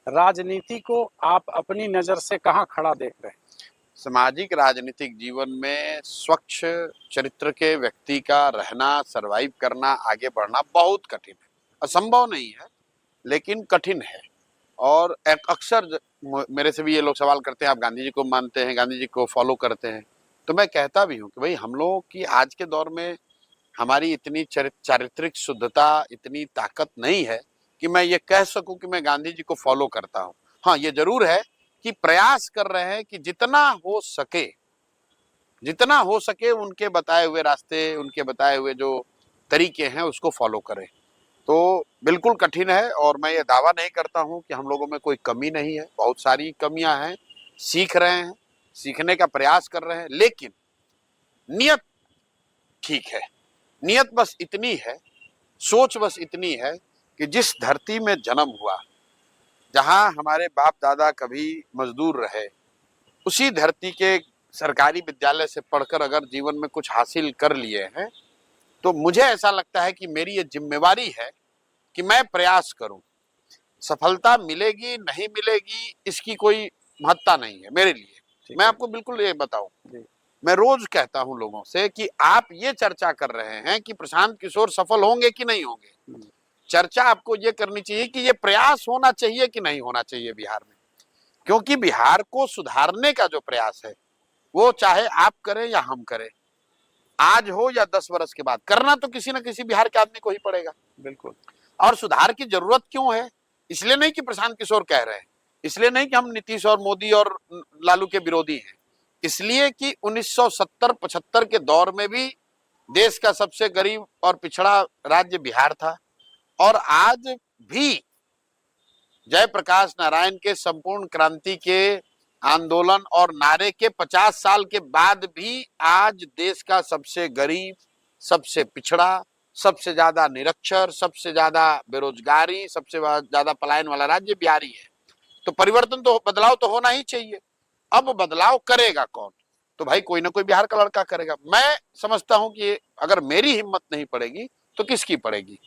राजनीति को आप अपनी नजर से कहाँ खड़ा देख रहे हैं? सामाजिक राजनीतिक जीवन में स्वच्छ चरित्र के व्यक्ति का रहना, सरवाइव करना, आगे बढ़ना बहुत कठिन है। असंभव नहीं है, लेकिन कठिन है। और अक्सर मेरे से भी ये लोग सवाल करते हैं, आप गांधी जी को मानते हैं, गांधी जी को फॉलो करते हैं, तो मैं कहता भी हूँ कि भाई हम लोगों की आज के दौर में हमारी इतनी चारित्रिक शुद्धता, इतनी ताकत नहीं है कि मैं ये कह सकूं कि मैं गांधी जी को फॉलो करता हूं। हाँ, ये जरूर है कि प्रयास कर रहे हैं कि जितना हो सके उनके बताए हुए रास्ते, उनके बताए हुए जो तरीके हैं उसको फॉलो करें। तो बिल्कुल कठिन है, और मैं ये दावा नहीं करता हूं कि हम लोगों में कोई कमी नहीं है, बहुत सारी कमियां हैं। सीख रहे हैं, सीखने का प्रयास कर रहे हैं, लेकिन नियत ठीक है। नियत बस इतनी है, सोच बस इतनी है कि जिस धरती में जन्म हुआ, जहां हमारे बाप दादा कभी मजदूर रहे, उसी धरती के सरकारी विद्यालय से पढ़कर अगर जीवन में कुछ हासिल कर लिए हैं, तो मुझे ऐसा लगता है कि मेरी ये जिम्मेवारी है कि मैं प्रयास करूं। सफलता मिलेगी नहीं मिलेगी इसकी कोई महत्ता नहीं है मेरे लिए। मैं आपको बिल्कुल ये बताऊं, मैं रोज कहता हूं लोगों से कि आप ये चर्चा कर रहे हैं कि प्रशांत किशोर सफल होंगे कि नहीं होंगे। चर्चा आपको ये करनी चाहिए कि ये प्रयास होना चाहिए कि नहीं होना चाहिए बिहार में। क्योंकि बिहार को सुधारने का जो प्रयास है, वो चाहे आप करें या हम करें, आज हो या 10 वर्ष के बाद, करना तो किसी न किसी बिहार के आदमी को ही पड़ेगा। बिल्कुल। और सुधार की जरूरत क्यों है? इसलिए नहीं कि प्रशांत किशोर कह रहे हैं, इसलिए नहीं कि हम नीतीश और मोदी और लालू के विरोधी हैं, इसलिए कि 1970-75 के दौर में भी देश का सबसे गरीब और पिछड़ा राज्य बिहार था, और आज भी जयप्रकाश नारायण के संपूर्ण क्रांति के आंदोलन और नारे के 50 साल के बाद भी आज देश का सबसे गरीब, सबसे पिछड़ा, सबसे ज्यादा निरक्षर, सबसे ज्यादा बेरोजगारी, सबसे ज्यादा पलायन वाला राज्य बिहार ही है। तो परिवर्तन तो, बदलाव तो होना ही चाहिए। अब बदलाव करेगा कौन? तो भाई कोई ना कोई बिहार का लड़का करेगा। मैं समझता हूं कि अगर मेरी हिम्मत नहीं पड़ेगी तो किसकी पड़ेगी।